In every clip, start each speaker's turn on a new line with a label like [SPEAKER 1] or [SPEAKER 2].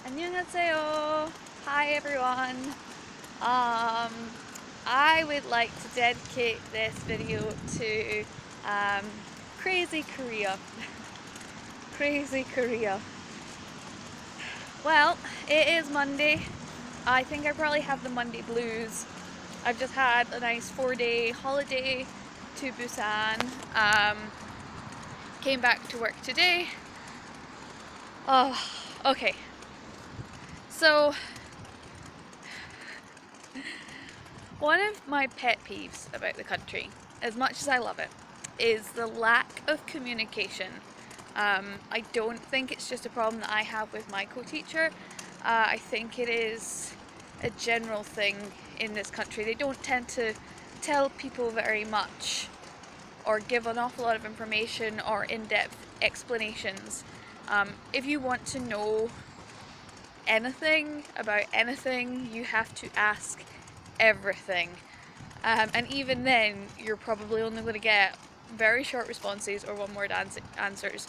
[SPEAKER 1] 안녕하세요. Hi everyone. I would like to dedicate this video to crazy Korea. Crazy Korea. Well, it is Monday. I think I probably have the Monday blues. I've just had a nice 4-day holiday to Busan. Came back to work today. Oh, okay. So, one of my pet peeves about the country, as much as I love it, is the lack of communication. I don't think it's just a problem that I have with my co-teacher. I think it is a general thing in this country. They don't tend to tell people very much or give an awful lot of information or in-depth explanations. If you want to know anything about anything, you have to ask everything. And even then, you're probably only going to get very short responses or one-word answers.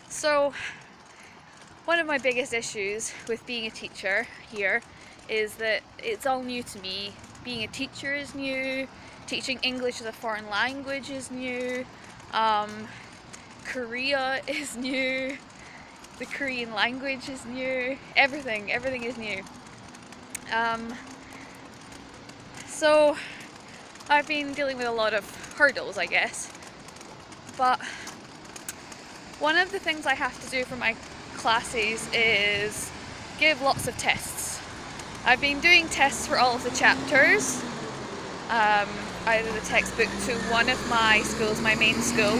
[SPEAKER 1] So, one of my biggest issues with being a teacher here is that it's all new to me. Being a teacher is new, teaching English as a foreign language is new, Korea is new, the Korean language is new, everything is new. So I've been dealing with a lot of hurdles, I guess, but one of the things I have to do for my classes is give lots of tests. I've been doing tests for all of the chapters, either the textbook to one of my schools, my main school.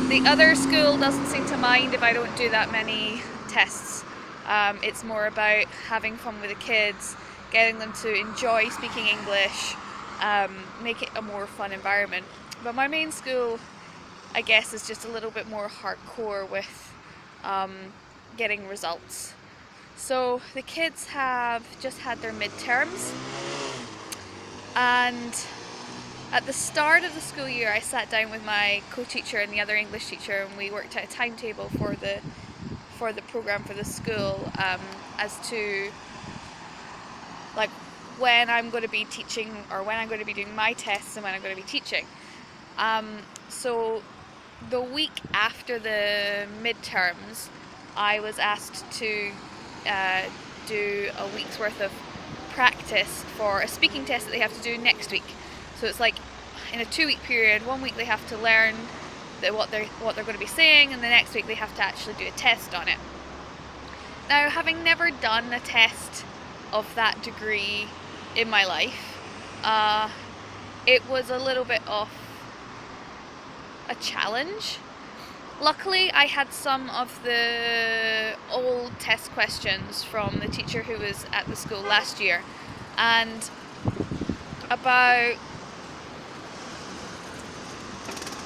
[SPEAKER 1] The other school doesn't seem to mind if I don't do that many tests. It's more about having fun with the kids, getting them to enjoy speaking English, make it a more fun environment. But my main school, I guess, is just a little bit more hardcore with getting results. So the kids have just had their midterms, and at the start of the school year I sat down with my co-teacher and the other English teacher, and we worked out a timetable for the program for the school, as to like when I'm going to be teaching, or when I'm going to be doing my tests and when I'm going to be teaching. So the week after the midterms, I was asked to do a week's worth of practice for a speaking test that they have to do next week. So it's like in a 2-week period, 1 week they have to learn what they're going to be saying, and the next week they have to actually do a test on it. Now, having never done a test of that degree in my life, it was a little bit of a challenge. Luckily, I had some of the old test questions from the teacher who was at the school last year, and about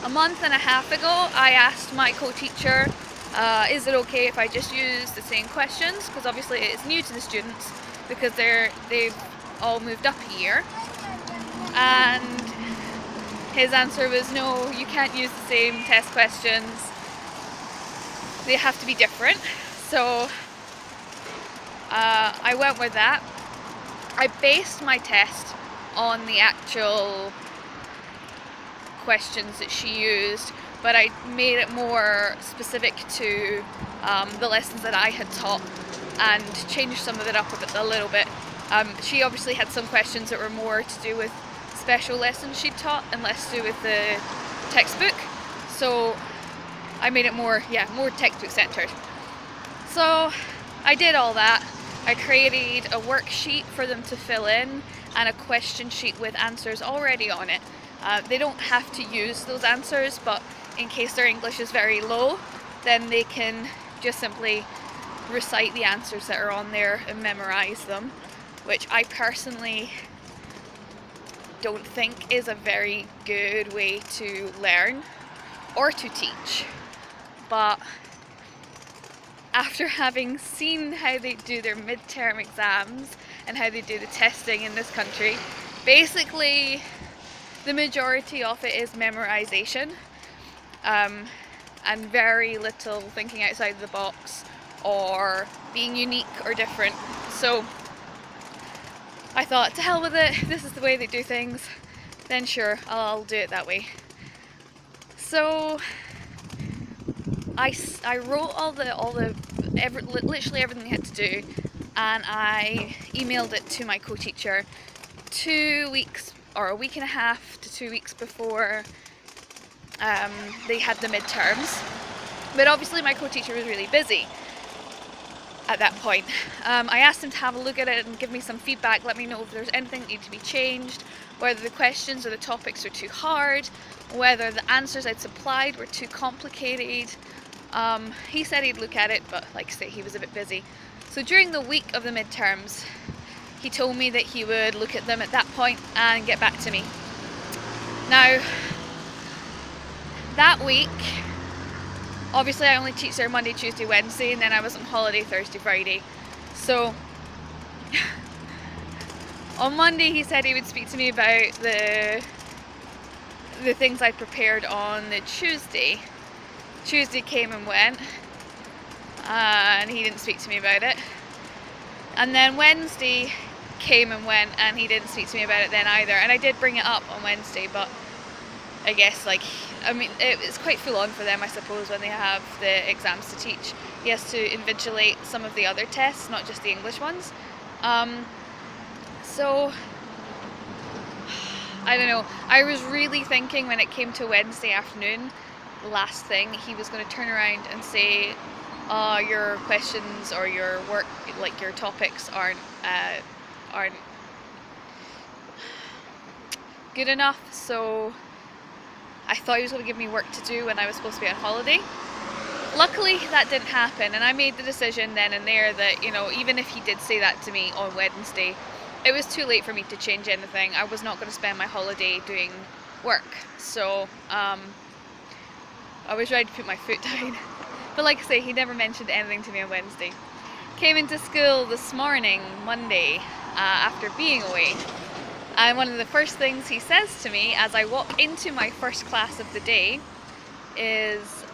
[SPEAKER 1] a month and a half ago I asked my co-teacher, is it okay if I just use the same questions, because obviously it's new to the students because they've all moved up a year, and his answer was no, you can't use the same test questions, they have to be different. So I went with that. I based my test on the actual questions that she used, but I made it more specific to the lessons that I had taught and changed some of it up a little bit. She obviously had some questions that were more to do with special lessons she'd taught and less to do with the textbook, so I made it more textbook centered. So I did all that. I created a worksheet for them to fill in and a question sheet with answers already on it. They don't have to use those answers, but in case their English is very low, then they can just simply recite the answers that are on there and memorize them, which I personally don't think is a very good way to learn or to teach. But after having seen how they do their midterm exams and how they do the testing in this country, basically the majority of it is memorization, and very little thinking outside the box or being unique or different. So I thought, to hell with it, if this is the way they do things, then sure, I'll do it that way. So I wrote literally everything I had to do, and I emailed it to my co-teacher 2 weeks or a week and a half to 2 weeks before they had the midterms. But obviously my co-teacher was really busy at that point. I asked him to have a look at it and give me some feedback, let me know if there's anything that needed to be changed, whether the questions or the topics were too hard, whether the answers I'd supplied were too complicated. He said he'd look at it, but like I say, he was a bit busy. So during the week of the midterms, he told me that he would look at them at that point and get back to me. Now, that week, obviously I only teach there Monday, Tuesday, Wednesday, and then I was on holiday Thursday, Friday. So on Monday he said he would speak to me about the things I prepared on the Tuesday. Tuesday came and went, and he didn't speak to me about it. And then Wednesday came and went, and he didn't speak to me about it then either. And I did bring it up on Wednesday, but I guess, it's quite full on for them, I suppose, when they have the exams to teach. He has to invigilate some of the other tests, not just the English ones. So, I don't know. I was really thinking when it came to Wednesday afternoon, last thing, he was going to turn around and say, your questions or your work, like your topics aren't good enough. So I thought he was going to give me work to do when I was supposed to be on holiday. Luckily that didn't happen, and I made the decision then and there that, even if he did say that to me on Wednesday, it was too late for me to change anything. I was not going to spend my holiday doing work. So I was ready to put my foot down. But like I say, he never mentioned anything to me on Wednesday. Came into school this morning, Monday, after being away. And one of the first things he says to me as I walk into my first class of the day is,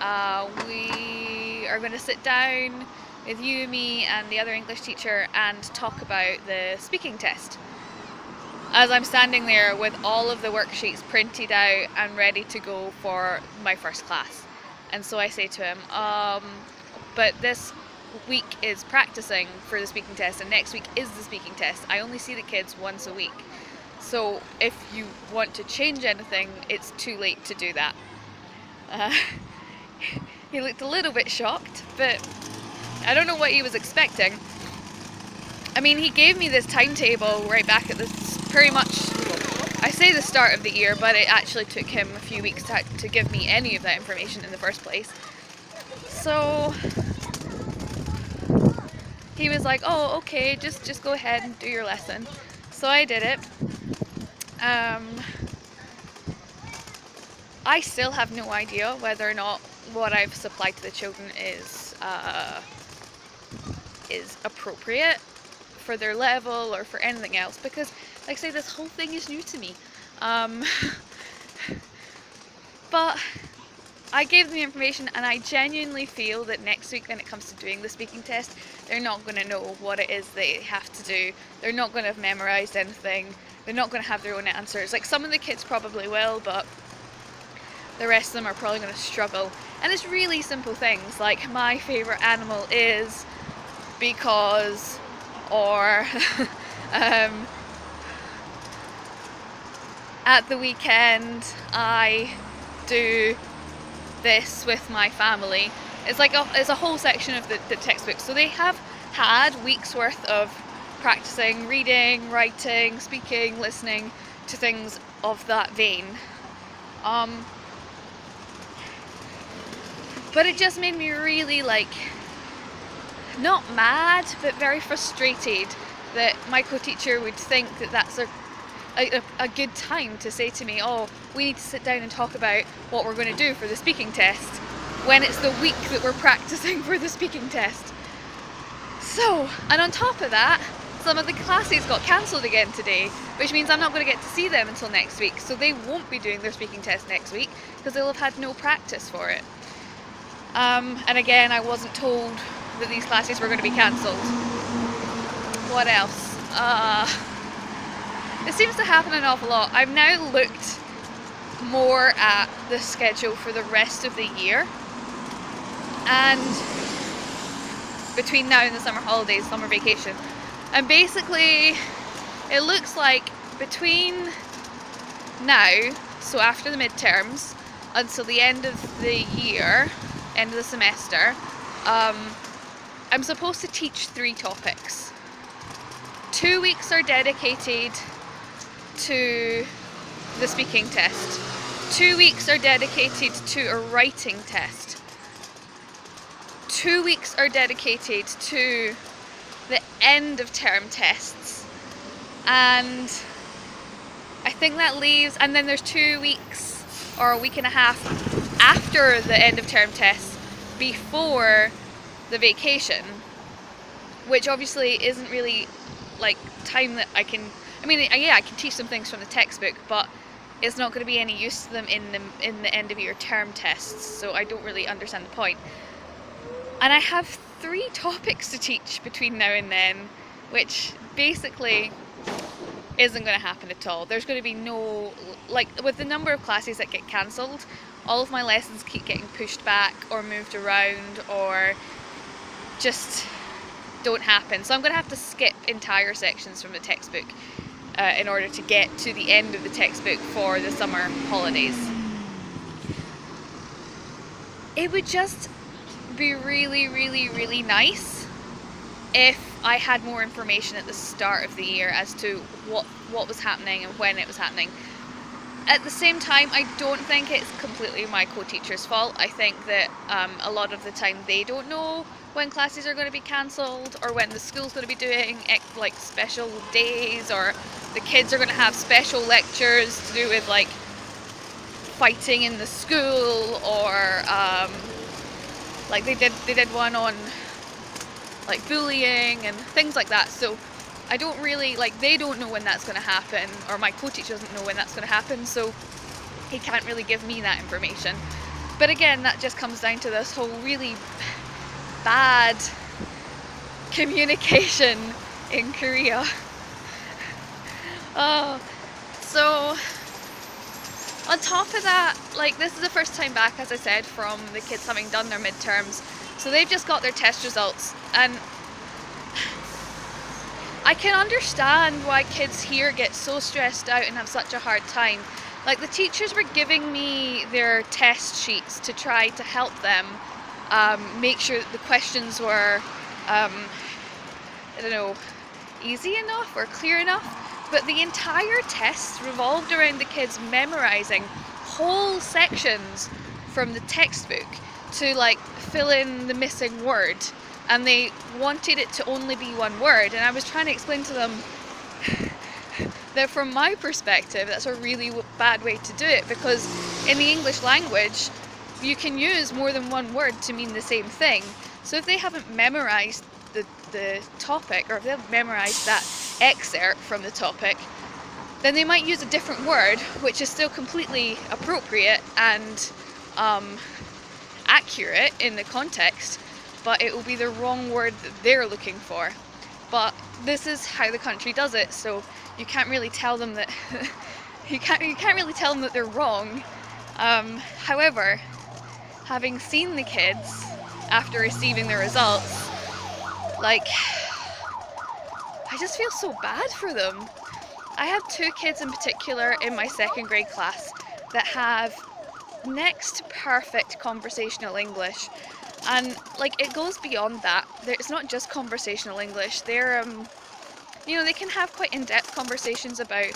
[SPEAKER 1] we are going to sit down with you, me and the other English teacher and talk about the speaking test. As I'm standing there with all of the worksheets printed out and ready to go for my first class. And so I say to him, but this week is practicing for the speaking test and next week is the speaking test. I only see the kids once a week. So if you want to change anything, it's too late to do that. He looked a little bit shocked, but I don't know what he was expecting. I mean, he gave me this timetable right back at pretty much, I say the start of the year, but it actually took him a few weeks to give me any of that information in the first place. So he was like, oh, okay, just go ahead and do your lesson. So I did it. I still have no idea whether or not what I've supplied to the children is appropriate for their level or for anything else, because like I say, this whole thing is new to me. But I gave them the information, and I genuinely feel that next week when it comes to doing the speaking test, they're not going to know what it is they have to do. They're not going to have memorized anything. They're not going to have their own answers. Like, some of the kids probably will, but the rest of them are probably going to struggle. And it's really simple things, like my favourite animal is because, or at the weekend I do this with my family. It's like it's a whole section of the textbook. So they have had weeks worth of practicing reading, writing, speaking, listening to things of that vein. But it just made me really, not mad, but very frustrated that my co-teacher would think that that's a good time to say to me, oh, we need to sit down and talk about what we're going to do for the speaking test, when it's the week that we're practicing for the speaking test. So, and on top of that, some of the classes got cancelled again today, which means I'm not going to get to see them until next week. So they won't be doing their speaking test next week because they'll have had no practice for it. And again, I wasn't told that these classes were going to be cancelled. What else? It seems to happen an awful lot. I've now looked more at the schedule for the rest of the year, and between now and the summer holidays, summer vacation, and basically it looks like between now, so after the midterms, until the end of the year, end of the semester, I'm supposed to teach 3 topics. 2 weeks are dedicated to the speaking test. 2 weeks are dedicated to a writing test. 2 weeks are dedicated to the end of term tests. And I think that leaves, and then there's 2 weeks or a week and a half after the end of term tests before the vacation, which obviously isn't really like time that I can, I can teach some things from the textbook, but it's not going to be any use to them in the end of year term tests, so I don't really understand the point. And I have 3 topics to teach between now and then, which basically isn't going to happen at all. There's going to be no, like, with the number of classes that get cancelled, all of my lessons keep getting pushed back or moved around or just don't happen. So I'm going to have to skip entire sections from the textbook in order to get to the end of the textbook for the summer holidays. It would just be really, really, really nice if I had more information at the start of the year as to what was happening and when it was happening. At the same time, I don't think it's completely my co-teacher's fault. I think that a lot of the time they don't know when classes are going to be cancelled or when the school's going to be doing like special days, or the kids are going to have special lectures to do with like fighting in the school, or like they did one on like bullying and things like that. So I don't really, like, they don't know when that's going to happen, or my co-teacher doesn't know when that's going to happen, so he can't really give me that information. But again, that just comes down to this whole really bad communication in Korea. So on top of that, like, this is the first time back, as I said, from the kids having done their midterms, so they've just got their test results, and I can understand why kids here get so stressed out and have such a hard time. Like, the teachers were giving me their test sheets to try to help them make sure that the questions were, easy enough or clear enough. But the entire test revolved around the kids memorizing whole sections from the textbook to like fill in the missing word. And they wanted it to only be one word, and I was trying to explain to them that from my perspective that's a really bad way to do it, because in the English language you can use more than one word to mean the same thing. So if they haven't memorized the topic, or if they haven't memorized that excerpt from the topic, then they might use a different word which is still completely appropriate and accurate in the context, but it will be the wrong word that they're looking for. But this is how the country does it, so you can't really tell them that you can't really tell them that they're wrong. However, having seen the kids after receiving the results, like, I just feel so bad for them. I have 2 kids in particular in my 2nd grade class that have next to perfect conversational English. And like, it goes beyond that. It's not just conversational English. They're, they can have quite in-depth conversations about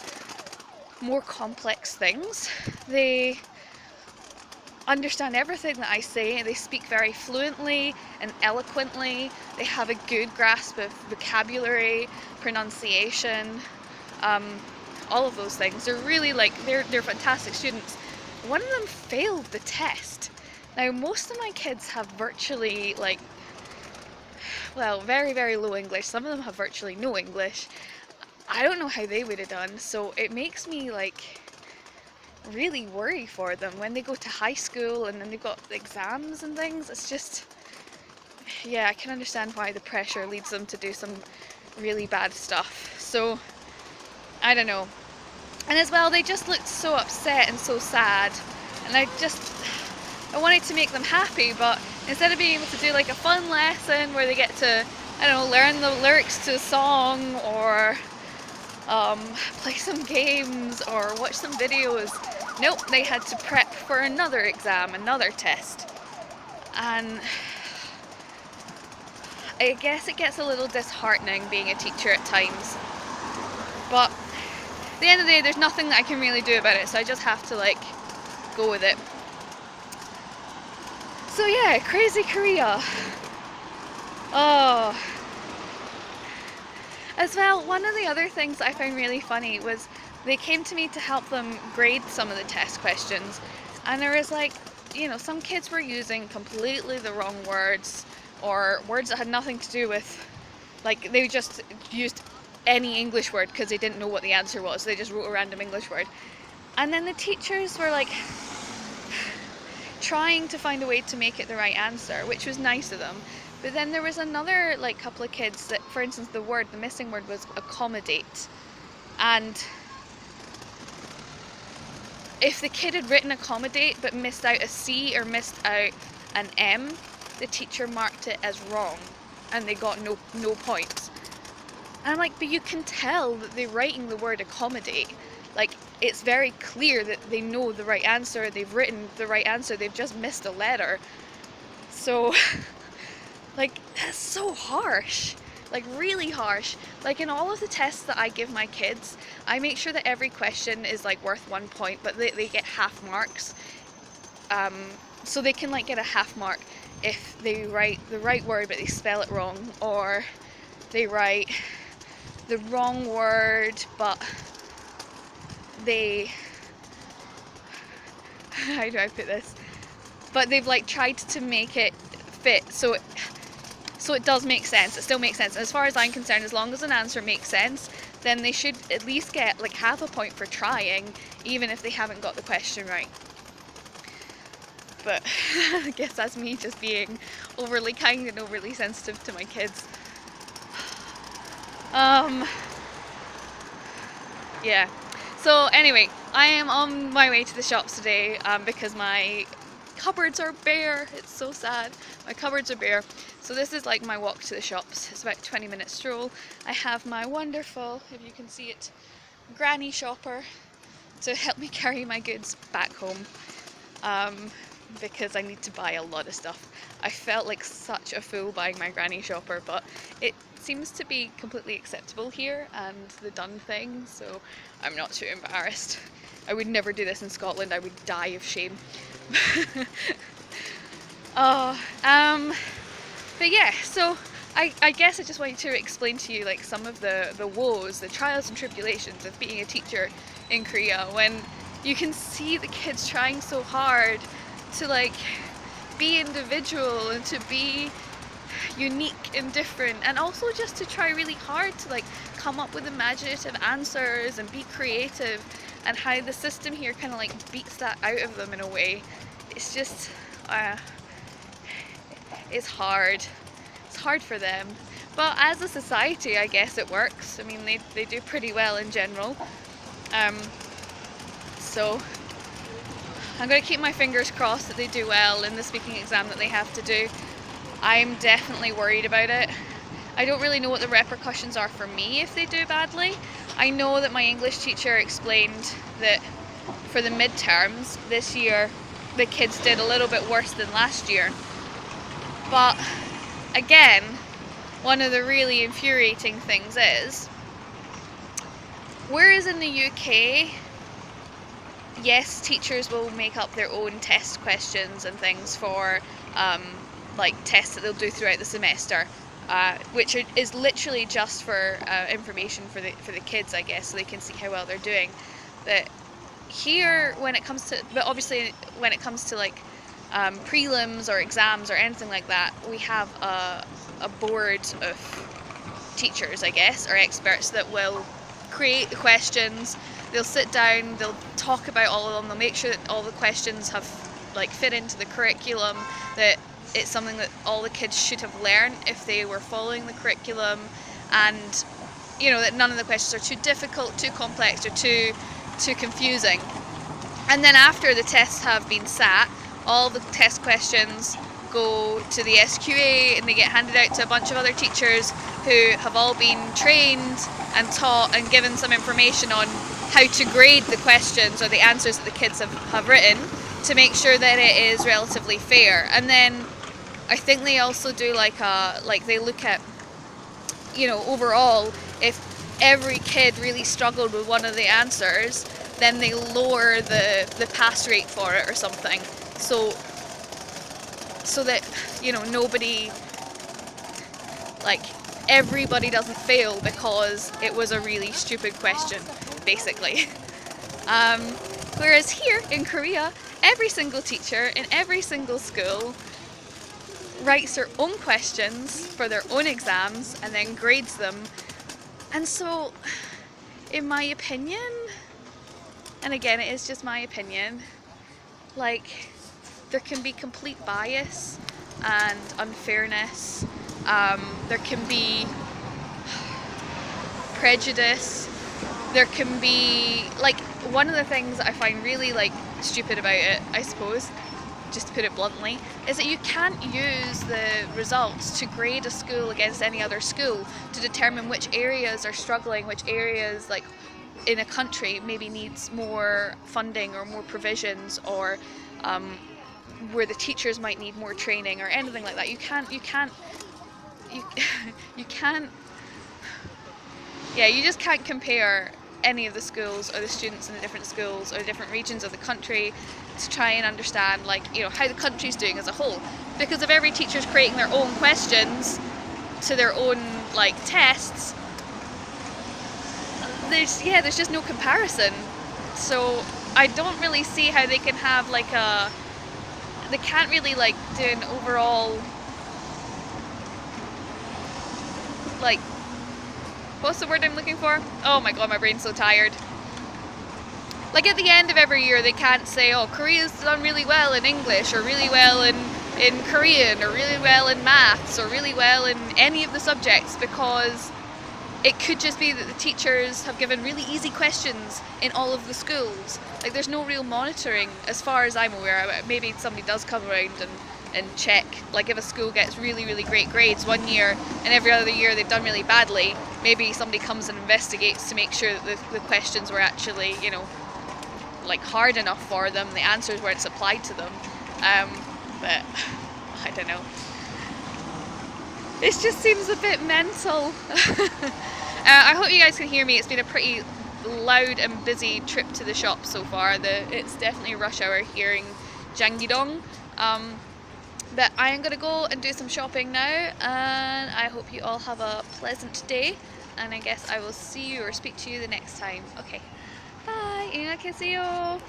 [SPEAKER 1] more complex things. They understand everything that I say. They speak very fluently and eloquently. They have a good grasp of vocabulary, pronunciation, all of those things. They're really they're fantastic students. One of them failed the test. Now, most of my kids have virtually, very, very low English. Some of them have virtually no English. I don't know how they would have done, so it makes me, really worry for them when they go to high school and then they've got exams and things. It's just yeah, I can understand why the pressure leads them to do some really bad stuff. So, I don't know. And as well, they just looked so upset and so sad. And I wanted to make them happy, but instead of being able to do like a fun lesson where they get to, I don't know, learn the lyrics to a song or play some games or watch some videos, nope, they had to prep for another exam, another test. And I guess it gets a little disheartening being a teacher at times. But at the end of the day, there's nothing that I can really do about it, so I just have to like go with it. So yeah, crazy Korea. Oh. As well, one of the other things I found really funny was they came to me to help them grade some of the test questions, and there was like, you know, some kids were using completely the wrong words or words that had nothing to do with, like they just used any English word because they didn't know what the answer was. They just wrote a random English word. And then the teachers were like trying to find a way to make it the right answer, which was nice of them. But then there was another like couple of kids that, for instance, the missing word was accommodate. And if the kid had written accommodate but missed out a C or missed out an M, the teacher marked it as wrong and they got no points. And I'm like, but you can tell that they're writing the word accommodate. Like, it's very clear that they know the right answer, they've written the right answer, they've just missed a letter. So, like, that's so harsh. Like, really harsh. Like, in all of the tests that I give my kids, I make sure that every question is, like, worth 1 point, but they get half marks. So they can, like, get a half mark if they write the right word but they spell it wrong, or they write the wrong word but they, how do I put this, but they've like tried to make it fit so it does make sense, it still makes sense. And as far as I'm concerned, as long as an answer makes sense, then they should at least get like half a point for trying, even if they haven't got the question right. But I guess that's me just being overly kind and overly sensitive to my kids. Yeah. So anyway, I am on my way to the shops today because my cupboards are bare. It's so sad. My cupboards are bare. So this is like my walk to the shops. It's about a 20-minute stroll. I have my wonderful, if you can see it, granny shopper to help me carry my goods back home. Because I need to buy a lot of stuff. I felt like such a fool buying my granny shopper, but it seems to be completely acceptable here and the done thing, so I'm not too embarrassed. I would never do this in Scotland, I would die of shame. But yeah, so I guess I just wanted to explain to you like some of the woes, the trials and tribulations of being a teacher in Korea, when you can see the kids trying so hard to like be individual and to be unique and different, and also just to try really hard to like come up with imaginative answers and be creative, and how the system here kind of like beats that out of them in a way. It's just it's hard for them, but as a society I guess it works. I mean, they do pretty well in general, so I'm going to keep my fingers crossed that they do well in the speaking exam that they have to do. I'm definitely worried about it. I don't really know what the repercussions are for me if they do badly. I know that my English teacher explained that for the midterms this year the kids did a little bit worse than last year. But again, one of the really infuriating things is, whereas in the UK, yes, teachers will make up their own test questions and things for like tests that they'll do throughout the semester, which is literally just for information for the kids, I guess, so they can see how well they're doing. But here, when it comes to, but obviously when it comes to like prelims or exams or anything like that, we have a board of teachers, I guess, or experts that will create the questions. They'll sit down, they'll talk about all of them, they'll make sure that all the questions have like fit into the curriculum, that it's something that all the kids should have learned if they were following the curriculum, and you know, that none of the questions are too difficult, too complex, or too confusing. And then after the tests have been sat, all the test questions go to the SQA and they get handed out to a bunch of other teachers who have all been trained and taught and given some information on how to grade the questions or the answers that the kids have written, to make sure that it is relatively fair. And then I think they also do like they look at, you know, overall, if every kid really struggled with one of the answers, then they lower the pass rate for it or something, so that, you know, nobody, like, everybody doesn't fail because it was a really stupid question, basically. Whereas here in Korea, every single teacher in every single school writes their own questions for their own exams and then grades them. And so, in my opinion, and again, it is just my opinion, like, there can be complete bias and unfairness. There can be prejudice. There can be, like, one of the things that I find really, like, stupid about it, I suppose, just to put it bluntly, is that you can't use the results to grade a school against any other school to determine which areas are struggling, which areas, like, in a country maybe needs more funding or more provisions, or where the teachers might need more training or anything like that. You can't yeah, you just can't compare any of the schools or the students in the different schools or the different regions of the country to try and understand, like, you know, how the country's doing as a whole. Because if every teacher's creating their own questions to their own, like, tests, there's just no comparison. So I don't really see how they can have, like, they can't really, like, do an overall, like, what's the word I'm looking for? Oh my god, my brain's so tired. Like, at the end of every year, they can't say, oh, Korea's done really well in English, or really well in Korean, or really well in maths, or really well in any of the subjects, because it could just be that the teachers have given really easy questions in all of the schools. Like, there's no real monitoring, as far as I'm aware. Maybe somebody does come around and check. Like, if a school gets really, really great grades one year and every other year they've done really badly, maybe somebody comes and investigates to make sure that the questions were actually, you know, like, hard enough for them, the answers weren't supplied to them. But I don't know. It just seems a bit mental. I hope you guys can hear me. It's been a pretty loud and busy trip to the shop so far. It's definitely rush hour here in Janggidong. But I am going to go and do some shopping now, and I hope you all have a pleasant day, and I guess I will see you or speak to you the next time. Okay, bye! 안녕히 계세요.